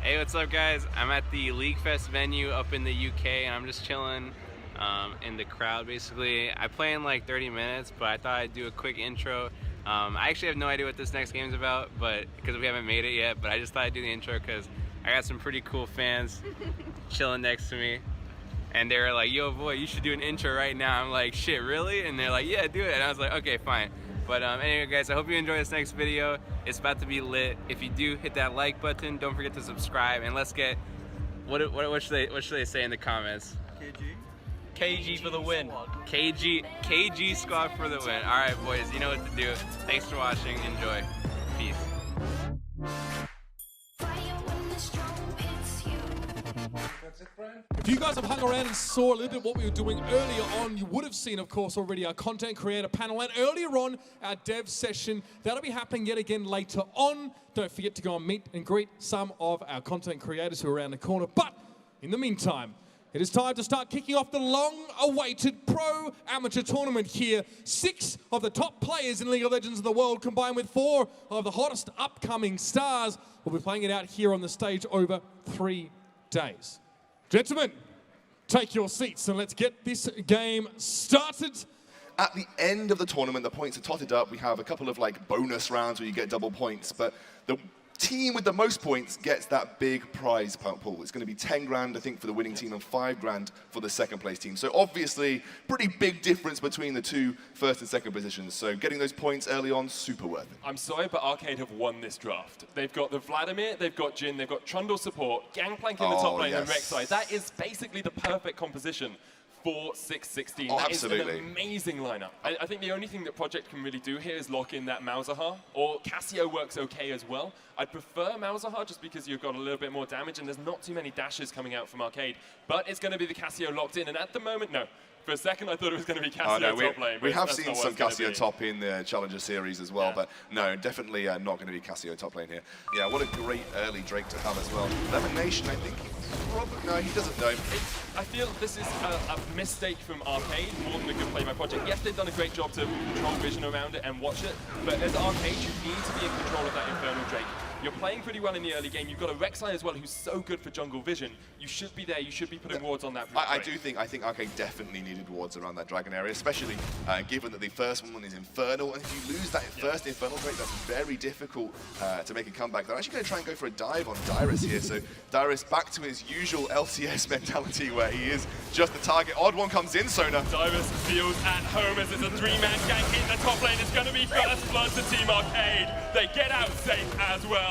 Hey, what's up, guys? I'm at the League Fest venue up in the UK, and I'm just chilling in the crowd, basically. I play in like 30 minutes, but I thought I'd do a quick intro. I actually have no idea what this next game's about, but because we haven't made it yet, but I just thought I'd do the intro because I got some pretty cool fans chilling next to me. And they were like, yo, boy, you should do an intro right now. I'm like, shit, really? And they're like, yeah, do it. And I was like, okay, fine. But anyway, guys, I hope you enjoy this next video. It's about to be lit. If you do, hit that like button. Don't forget to subscribe. And let's get, what should they say in the comments? KG for the win. KG squad for the win. All right, boys, you know what to do. Thanks for watching. Enjoy. Peace. If you guys have hung around and saw a little bit what we were doing earlier on, you would have seen, of course, already our content creator panel. And earlier on, our dev session. That'll be happening yet again later on. Don't forget to go and meet and greet some of our content creators who are around the corner. But in the meantime, it is time to start kicking off the long-awaited Pro Amateur Tournament here. 6 of the top players in League of Legends of the world, combined with 4 of the hottest upcoming stars, will be playing it out here on the stage over 3 days. Gentlemen, take your seats and let's get this game started. At the end of the tournament, the points are totted up. We have a couple of like bonus rounds where you get double points, but the team with the most points gets that big prize pool. It's going to be 10 grand, I think, for the winning team and 5 grand for the second place team. So obviously, pretty big difference between the 2 first and second positions. So getting those points early on, super worth it. I'm sorry, but Arcade have won this draft. They've got the Vladimir, they've got Jin, they've got Trundle support, Gangplank in the top lane, and Rek'Sai. That is basically the perfect composition for 6-16. That absolutely. Is an amazing lineup. I think the only thing that Project can really do here is lock in that Malzahar, or Cassio works okay as well. I'd prefer Malzahar just because you've got a little bit more damage and there's not too many dashes coming out from Arcade, but it's going to be the Cassio locked in, and at the moment, no. For a second, I thought it was going to be Cassio top lane. We have seen some Cassio top in the Challenger Series as well, yeah. But no, definitely not going to be Cassio top lane here. Yeah, what a great early Drake to have as well. Lemon Nation, I think, no, he doesn't know. I feel this is a mistake from Arcade more than a good play by Project. Yes, they've done a great job to control vision around it and watch it, but as Arcade, you need to be in control of that Infernal Drake. You're playing pretty well in the early game. You've got a Rek'Sai as well who's so good for jungle vision. You should be there. You should be putting wards on that. I think Arcade definitely needed wards around that dragon area, especially given that the first one is Infernal. And if you lose that first Infernal Drake, that's very difficult to make a comeback. They're actually going to try and go for a dive on Dyrus here. So Dyrus back to his usual LCS mentality where he is just the target. Odd one comes in, Sona. Dyrus feels at home as it's a 3-man gank in the top lane. It's going to be first blood to Team Arcade. They get out safe as well.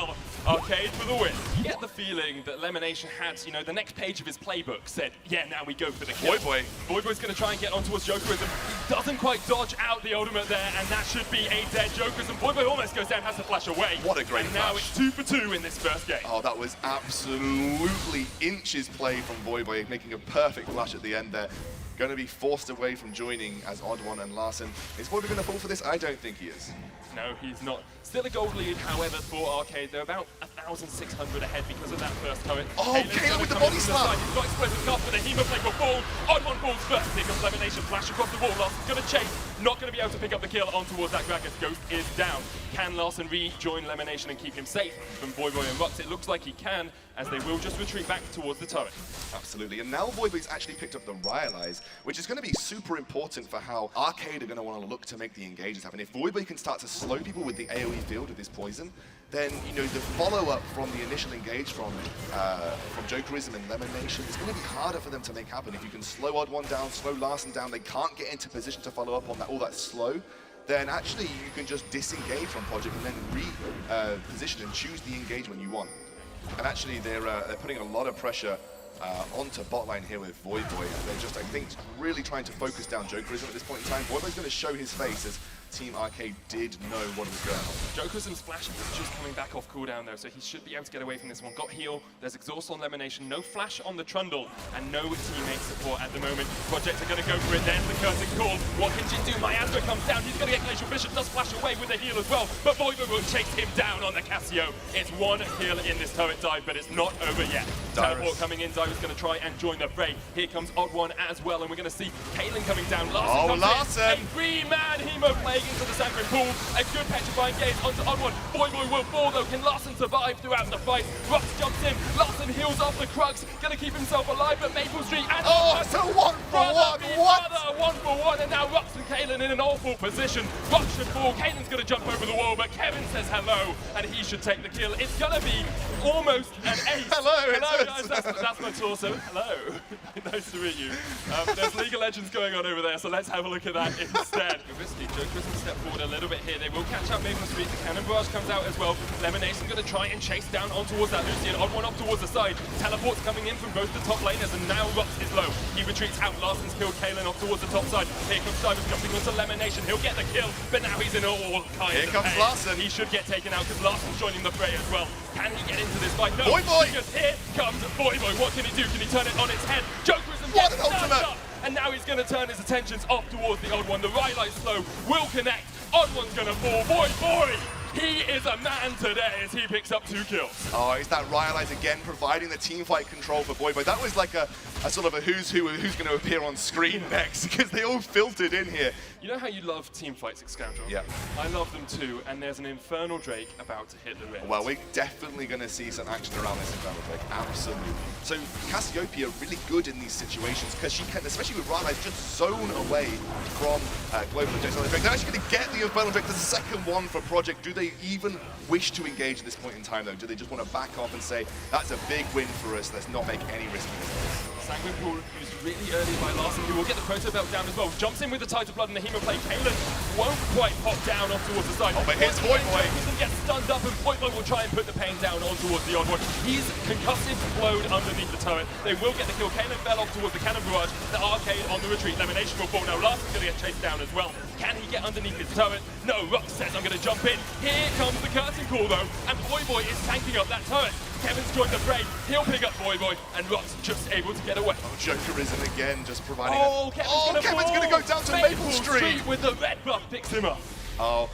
Arcade for the win. You get the feeling that Lemonation had, you know, the next page of his playbook said, yeah, now we go for the kill. Voyboy. Voyboy's going to try and get onto his Jokerism. He doesn't quite dodge out the ultimate there, and that should be a dead Jokerism. Voyboy almost goes down, has to flash away. What a great And now flash. it's 2 for 2 in this first game. Oh, that was absolutely inches play from Voyboy, making a perfect flash at the end there. Going to be forced away from joining as Odd One and Larson. Is Voyboy going to fall for this? I don't think he is. No, he's not. Still a gold lead, however, for Arcade. They're about 1,600 ahead because of that first turret. Oh, Caleb with the body slam! He's got explosive cast, but the Hemoplate will fall. Odd One falls first. Here comes Lemonation, flash across the wall. Larson's going to chase. Not going to be able to pick up the kill on towards that Gragas. Ghost is down. Can Larson rejoin Lemonation and keep him safe from Voyboy and Rux? It looks like he can, as they will just retreat back towards the turret. Absolutely, and now Voyboy's actually picked up the Rhyalize, which is going to be super important for how Arcade are going to want to look to make the engages happen. If Voyboy can start to slow people with the AoE field with this poison, then, you know, the follow-up from the initial engage from Jokerism and Lemonation is going to be harder for them to make happen. If you can slow Odd One down, slow Larson down, they can't get into position to follow up on that all that slow, then actually you can just disengage from Project and then reposition and choose the engagement you want. And actually they're putting a lot of pressure onto bot lane here with Voyboy. They're just, I think, really trying to focus down Jokerism at this point in time. Voyboy's going to show his face as Team Arcade did know what was going on. Jokerism's flash is just coming back off cooldown though, so he should be able to get away from this one. Got heal, there's exhaust on Lemonation, no flash on the Trundle, and no teammate support at the moment. Project are going to go for it, there's the curtain call. What can Jin do? Miasma comes down, he's going to get Glacial Bishop, does flash away with a heal as well, but Voyboy will chase him down on the Cassio. It's 1 kill in this turret dive, but it's not over yet. Teleport coming in, Dyrus going to try and join the fray. Here comes Odd One as well, and we're going to see Kaelin coming down. Larson comes in, a 3-man Hemoplate into the Sanguine Pool. A good petrifying gaze onto Odd One. Voyboy will fall though. Can Larson survive throughout the fight? Rux jumps in. Larson off the Crux, gonna keep himself alive, but Maple Street and It's a 1-for-1, what? A 1-for-1, and now Rux and Kaylin in an awful position. Rux should fall, Kaylin's gonna jump over the wall, but Kevin says hello, and he should take the kill. It's gonna be almost an ace. Hello guys, that's my torso. Hello, nice to meet you. There's League of Legends going on over there, so let's have a look at that instead. Obviously, Joker's will step forward a little bit here. They will catch up Maple Street. The Cannon Barrage comes out as well. Lemonation's going to try and chase down on towards that Lucian. Odd one up towards the side. Teleports coming in from both the top laners, and now Rux is low. He retreats out. Larson's killed Kaylin off towards the top side. Here comes Dyrus jumping onto Lemonation. He'll get the kill, but now he's in all kinds Here of comes pain. Larson. He should get taken out because Larson's joining the fray as well. Can he get into this fight? No. Voyboy! Because here comes Voyboy. What can he do? Can he turn it on its head? Jokerism What gets an ultimate! up. And now he's going to turn his attentions off towards the Odd One. The Rylai slow will connect. Odd One's going to fall. Voyboy! He is a man today as he picks up 2 kills. Oh, it's that Rylai again providing the team fight control for Voyboy. That was like a sort of a who's who, who's going to appear on screen next, because they all filtered in here. You know how you love team fights, Scoundrel? Yeah. I love them too, and there's an Infernal Drake about to hit the ring. Well, we're definitely going to see some action around this Infernal Drake, absolutely. So Cassiopeia really good in these situations, because she can, especially with Rylai, just zone away from Global Objects on the Drake. They're actually going to get the Infernal Drake, the second one for Project. Do they even wish to engage at this point in time, though? Do they just want to back off and say, that's a big win for us, let's not make any risky mistakes? Sanguine Pool used really early by Larson, who will get the Proto Belt down as well. Jumps in with the Title Blood and the Hemoplate. Kaylin won't quite pop down off towards the side. Oh, but here's Voyboy. He gets stunned up, and Voyboy will try and put the pain down on towards the Odd One. He's concussive flowed underneath the turret. They will get the kill. Kaylin fell off towards the Cannon Barrage. The Arcade on the retreat. Lemonation will fall. Now Larson's going to get chased down as well. Can he get underneath his turret? No, Rux says, I'm going to jump in. Here comes the curtain call, though, and Voyboy is tanking up that turret. Kevin's joined the fray. He'll pick up Voyboy, and Rux just able to get away. Oh, Jokerism again, just providing Kevin's going to go down to Maple Street. With the red buff picks him up. Oh,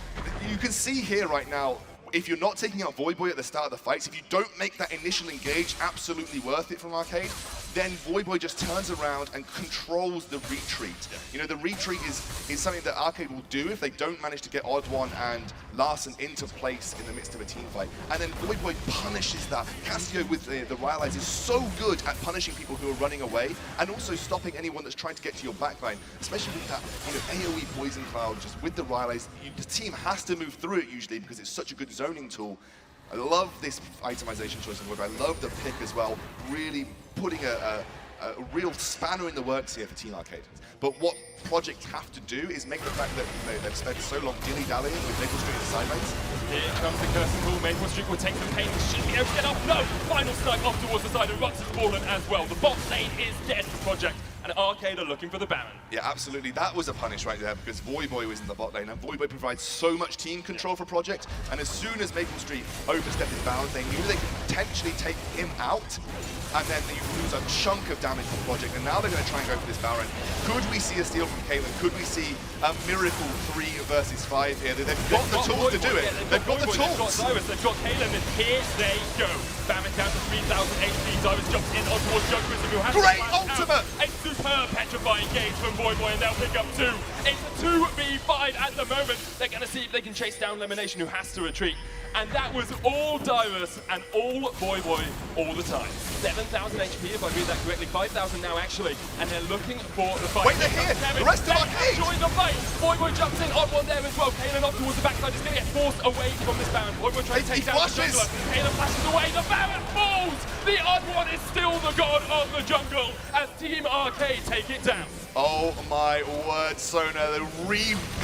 you can see here right now, if you're not taking out Voyboy at the start of the fights, if you don't make that initial engage absolutely worth it from Arcade, then Voyboy just turns around and controls the retreat. You know, the retreat is something that Arcade will do if they don't manage to get Odd One and Larson into place in the midst of a team fight. And then Voyboy punishes that. Cassio with the Rylais is so good at punishing people who are running away and also stopping anyone that's trying to get to your backline, especially with that, AoE Poison Cloud, just with the Rylais. The team has to move through it usually because it's such a good zoning tool. I love this itemization choice of Voyboy. I love the pick as well, really putting a real spanner in the works here for Team Arcade. But what projects have to do is make the fact that they've spent so long dilly-dallying with Maple Street in the side lanes. Here comes the curtain call. Maple Street will take some pain. Should be able to get off. No! Final snipe off towards the side, and Rux has fallen as well. The bot lane is dead for Project, and Arcade are looking for the Baron. Yeah, absolutely. That was a punish right there because Voyboy was in the bot lane, and Voyboy provides so much team control for Project, and as soon as Maple Street overstepped his bounds, they knew they could potentially take him out, and then you lose a chunk of damage from Project, and now they're going to try and go for this Baron. Could we see a steal from Kaylin? Could we see a miracle 3 versus 5 here? They've got the tools to do it. They've got the tools. They've got Dyrus, they've got Kaylin, and here they go. Baron down to 3,000 HP. Dyrus jumps in on towards Jokerism, who has great to ultimate! A superb petrifying gauge from Voyboy, and they'll pick up 2. It's a 2v5 at the moment. They're going to see if they can chase down Lemonation, who has to retreat. And that was all Dyrus and all Voyboy all the time. 7,000 HP, if I read that correctly. 5,000 now, actually. And they're looking for the fight. Wait, they're here! The rest of Arcade! Join the fight! Voyboy jumps in on one there as well. Kaylin off towards the backside. He's going to get forced away from this Baron. Voyboy trying to take down the jungler. Kaylin flashes away. The Baron falls! The Odd One is still the god of the jungle as Team Arcade take it down. Oh my word, Sona, the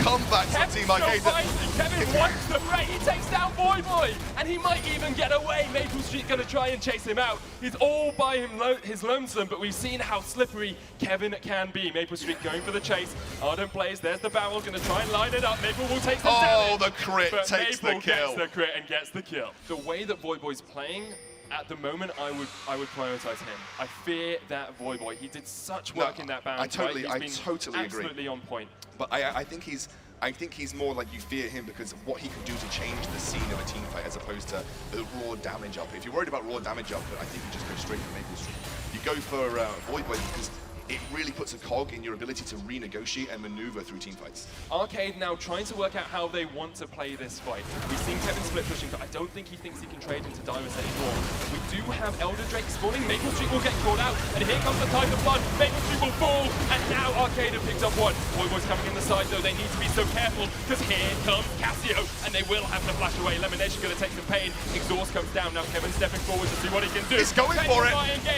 comeback from Team Arcade. Kevin wants the fray. He takes down Voyboy, and he might even get away. Maple Street's going to try and chase him out. He's all by his lonesome, but we've seen how slippery Kevin can be. Maple Street going for the chase. Ardent plays. There's the barrel, going to try and line it up. Maple will take some damage. Oh, the crit but takes Maple the kill. Gets the crit and gets the kill. The way that Voyboy's playing, at the moment, I would prioritize him. I fear that Voyboy. He did such work in that bounce. I totally absolutely agree. Absolutely on point. But I think he's more like you fear him because of what he can do to change the scene of a team fight as opposed to the raw damage output. If you're worried about raw damage output, I think you just go straight for Maple Street. You go for Voyboy because it really puts a cog in your ability to renegotiate and maneuver through teamfights. Arcade now trying to work out how they want to play this fight. We've seen Kevin split pushing, but I don't think he thinks he can trade into Dyrus anymore. We do have Elder Drake spawning. Maple Street will get caught out, and here comes the tide of blood. Maple Street will fall, and now Arcade have picked up one. Voyboy's coming in the side, though. They need to be so careful, because here comes Cassio, and they will have to flash away. Elimination going to take some pain. Exhaust comes down. Now Kevin stepping forward to see what he can do. He's going for it.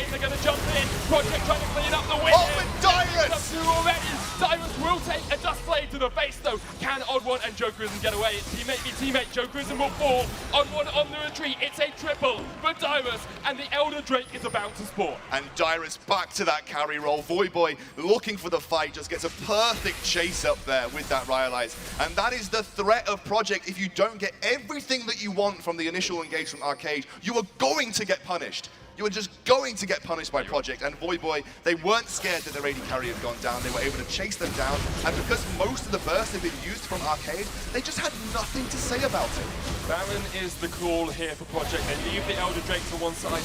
They're going to jump in. Project trying to clean up the win. Oh, and Dyrus! Already. Dyrus will take a dust blade to the face, though. Can Odd1 and Joe Grissom get away? Teammate be teammate. Joe Grissom will fall. Odd1 on the retreat. It's a triple for Dyrus, and the Elder Drake is about to spawn. And Dyrus back to that carry roll. Voyboy looking for the fight, just gets a perfect chase up there with that Ryalize. And that is the threat of Project. If you don't get everything that you want from the initial engage from Arcade, you are going to get punished. You were just going to get punished by Project, and Voyboy, they weren't scared that their AD carry had gone down. They were able to chase them down, and because most of the bursts have been used from Arcade, they just had nothing to say about it. Baron is the call here for Project. They leave the Elder Drake to one side.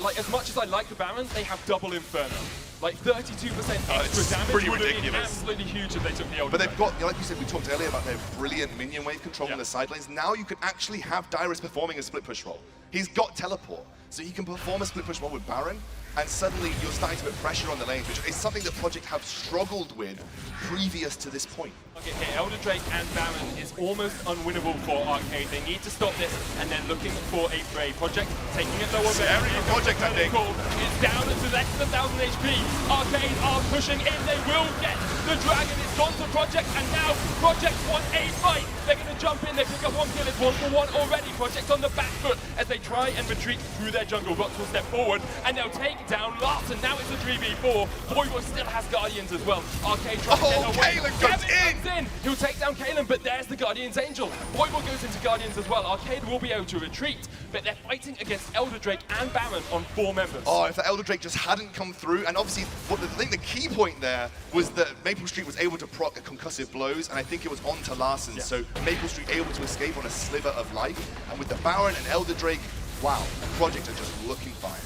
Like, as much as I like the Baron, they have double Inferno. Like 32% extra damage pretty would have been ridiculous. absolutely huge if they took the Elder But Drake. they've got, like you said, we talked earlier about their brilliant minion wave control in the side lanes. Now you can actually have Dyrus performing a split push roll. He's got teleport, so he can perform a split push roll with Baron, and suddenly you're starting to put pressure on the lanes, which is something that Project have struggled with previous to this point. Okay, Elder Drake and Baron is almost unwinnable for Arcade. They need to stop this, and they're looking for a Prey. Project taking it lower. Scary for Project, I think. It's down to less than 1,000 HP. Arcade are pushing in. They will get the Dragon. It's gone to Project, and now Project want a fight. They're going to jump in. They pick up one kill. It's 1-for-1 already. Project on the back foot as they try and retreat through their jungle. Rox will step forward, and they'll take down Larson. Now it's a 3v4. Voyboy still has Guardians as well. Arcade tries to get away. Kalen comes in! He'll take down Kalen, but there's the Guardian's Angel. Voyboy goes into Guardians as well. Arcade will be able to retreat, but they're fighting against Elder Drake and Baron on 4 members. Oh, if the Elder Drake just hadn't come through, and obviously, I think the key point there was that Maple Street was able to proc concussive blows, and I think it was on to Larson, so Maple Street able to escape on a sliver of life, and with the Baron and Elder Drake, wow, Project are just looking fine.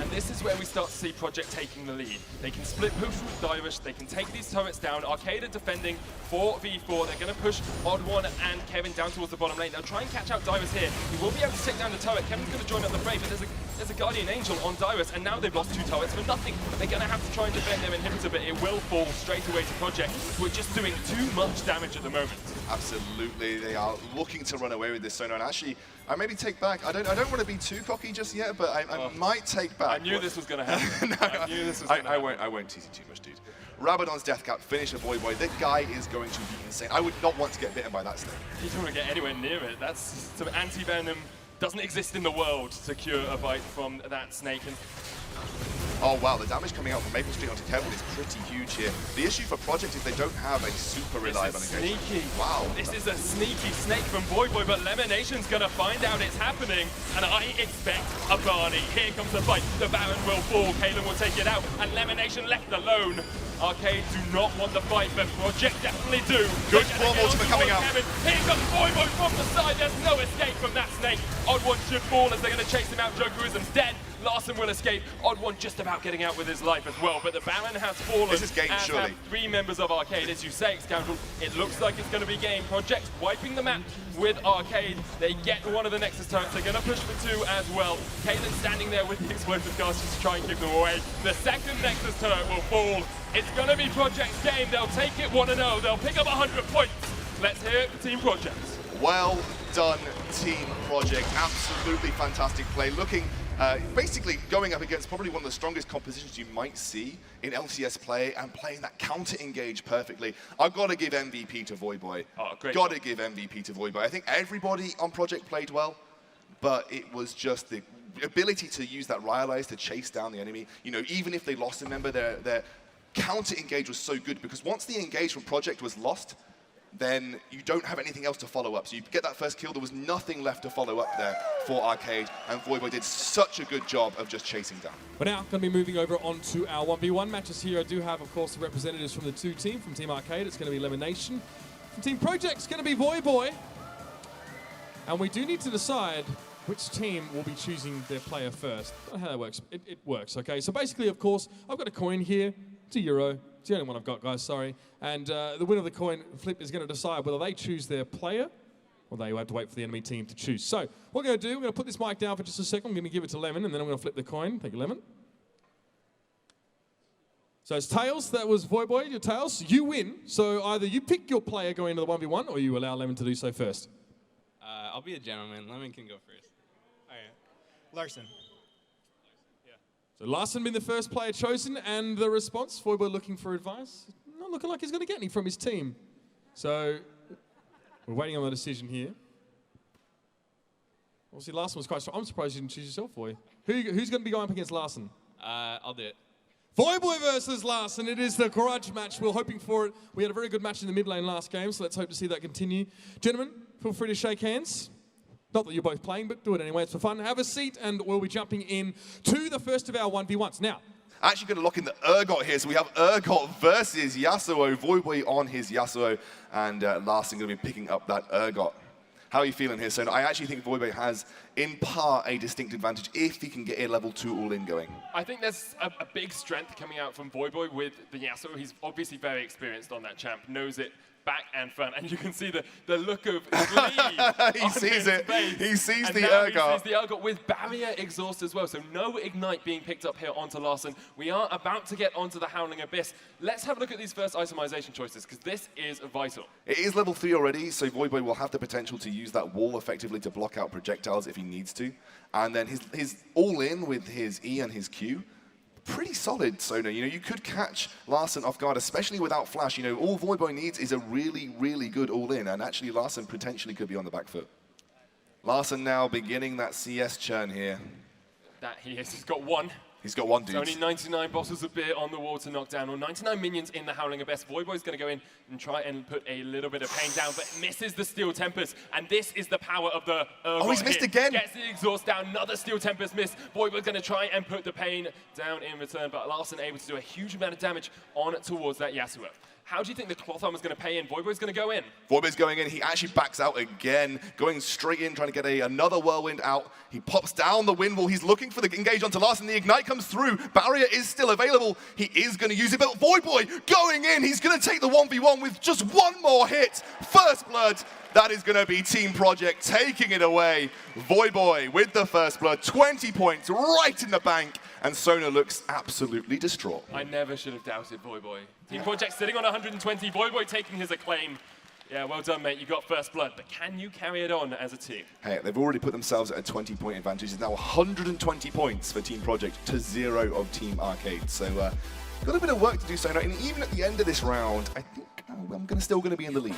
And this is where we start to see Project taking the lead. They can split push with Dyrus, they can take these turrets down. Arcade are defending 4v4. They're going to push Odd1 and Kevin down towards the bottom lane. They'll try and catch out Dyrus here. He will be able to take down the turret. Kevin's going to join up the fray, but there's a Guardian Angel on Dyrus, and now they've lost 2 turrets for nothing. They're going to have to try and defend their inhibitor, but it will fall straight away to Project, who are just doing too much damage at the moment. Absolutely, they are looking to run away with this Sonar, and actually, I maybe take back. I don't want to be too cocky just yet, but I might take back. I knew this was going to happen. I knew this was going to happen. I won't tease you too much, dude. Rabadon's death cap finish a Voyboy. That guy is going to be insane. I would not want to get bitten by that snake. You don't want to get anywhere near it. That's some anti-venom. Doesn't exist in the world to cure a bite from that snake. And oh wow, the damage coming out from Maple Street onto Kevin is pretty huge here. The issue for Project is they don't have a super reliable engagement. Sneaky. Wow. This is a sneaky snake from Voyboy, but Lemonation's gonna find out it's happening, and I expect a Barney. Here comes the fight. The Baron will fall. Kalen will take it out, and Lemonation left alone. Arcade do not want the fight, but Project definitely do. Good form ultimate coming out. Kevin. Here comes Voyboy from the side. There's no escape from that snake. Odd1 should fall as they're gonna chase him out. Joe Grisom's dead. Larson will escape. Odd1 just about getting out with his life as well, but the Baron has fallen. This is game, as surely. have 3 members of Arcade. As you say, Scoundrel, it looks like it's going to be game. Project wiping the map with Arcade. They get one of the Nexus turrets. They're going to push for 2 as well. Kalen standing there with the explosive casters to try and keep them away. The second Nexus turret will fall. It's going to be Project's game. They'll take it 1-0. They'll pick up 100 points. Let's hear it for Team Project. Well done, Team Project. Absolutely fantastic play. Looking, basically going up against probably one of the strongest compositions you might see in LCS play and playing that counter-engage perfectly. I've got to give MVP to Voyboy. Oh, great. Got to give MVP to Voyboy. I think everybody on Project played well, but it was just the ability to use that Ryalize to chase down the enemy. You know, even if they lost a member, their counter-engage was so good because once the engage from Project was lost, then you don't have anything else to follow up. So you get that first kill, there was nothing left to follow up there for Arcade, and Voyboy did such a good job of just chasing down. We're now going to be moving over onto our 1v1 matches here. I do have, of course, the representatives from the 2 teams. From Team Arcade, it's going to be Elimination. From Team Project, it's going to be Voyboy. And we do need to decide which team will be choosing their player first. I don't know how that works. It works, okay? So basically, of course, I've got a coin here. It's a euro. It's the only one I've got, guys, sorry. And the winner of the coin flip is going to decide whether they choose their player or they have to wait for the enemy team to choose. So what we're going to do, we're going to put this mic down for just a second. I'm going to give it to Lemon, and then I'm going to flip the coin. Thank you, Lemon. So it's Tails. That was Voyboy, your Tails. You win. So either you pick your player going into the 1v1, or you allow Lemon to do so first. I'll be a gentleman. Lemon can go first. All right. Larson. So Larson been the first player chosen, and the response, Voyboy looking for advice. Not looking like he's going to get any from his team. So we're waiting on the decision here. Obviously, Larson was quite strong. I'm surprised you didn't choose yourself, Voy. Who's going to be going up against Larson? I'll do it. Voyboy versus Larson. It is the grudge match. We're hoping for it. We had a very good match in the mid lane last game, so let's hope to see that continue. Gentlemen, feel free to shake hands. Not that you're both playing, but do it anyway. It's for fun. Have a seat, and we'll be jumping in to the first of our 1v1s. Now, Actually going to lock in the Urgot here. So we have Urgot versus Yasuo. Voyboy on his Yasuo, and Larson going to be picking up that Urgot. How are you feeling here, Sona? I actually think Voyboy has, in part, a distinct advantage if he can get a level 2 all-in going. I think there's a big strength coming out from Voyboy with the Yasuo. He's obviously very experienced on that champ, knows it back and front, and you can see the look of glee. He sees it. He sees the Urgot. Urgot. He sees the Urgot with barrier exhaust as well, so no ignite being picked up here onto Larson. We are about to get onto the Howling Abyss. Let's have a look at these first itemization choices, because this is vital. It is level 3 already, so Voyboy will have the potential to use that wall effectively to block out projectiles if he needs to. And then his all-in with his E and his Q, pretty solid, Sona. You know, you could catch Larson off guard, especially without flash. You know, all Voyboy needs is a really, really good all-in, and actually Larson potentially could be on the back foot. Larson now beginning that CS churn here. That he is. He's got one. He's got one, dude. Only 99 bottles of beer on the wall to knock down, or 99 minions in the Howling Abyss. Voyboy's going to go in and try and put a little bit of pain down, but misses the Steel Tempest. And this is the power of the Oh, he's missed again. Gets the exhaust down, another Steel Tempest miss. Voyboy's going to try and put the pain down in return, but Larson able to do a huge amount of damage on towards that Yasuo. How do you think the Cloth Armor's going to pay in? Voyboy's going to go in. Voyboy's going in. He actually backs out again, going straight in, trying to get another Whirlwind out. He pops down the wind wall. He's looking for the engage onto Larson. The Ignite comes through. Barrier is still available. He is going to use it, but Voyboy going in. He's going to take the 1v1 with just one more hit. First blood. That is going to be Team Project taking it away. Voyboy with the first blood, 20 points right in the bank, and Sona looks absolutely distraught. I never should have doubted Voyboy. Team Project sitting on 120, Voyboy taking his acclaim. Yeah, well done, mate. You got first blood, but can you carry it on as a team? Hey, they've already put themselves at a 20-point advantage. It's now 120 points for Team Project to 0 of Team Arcade. So, got a bit of work to do, Sona, and even at the end of this round, I think I'm still going to be in the lead.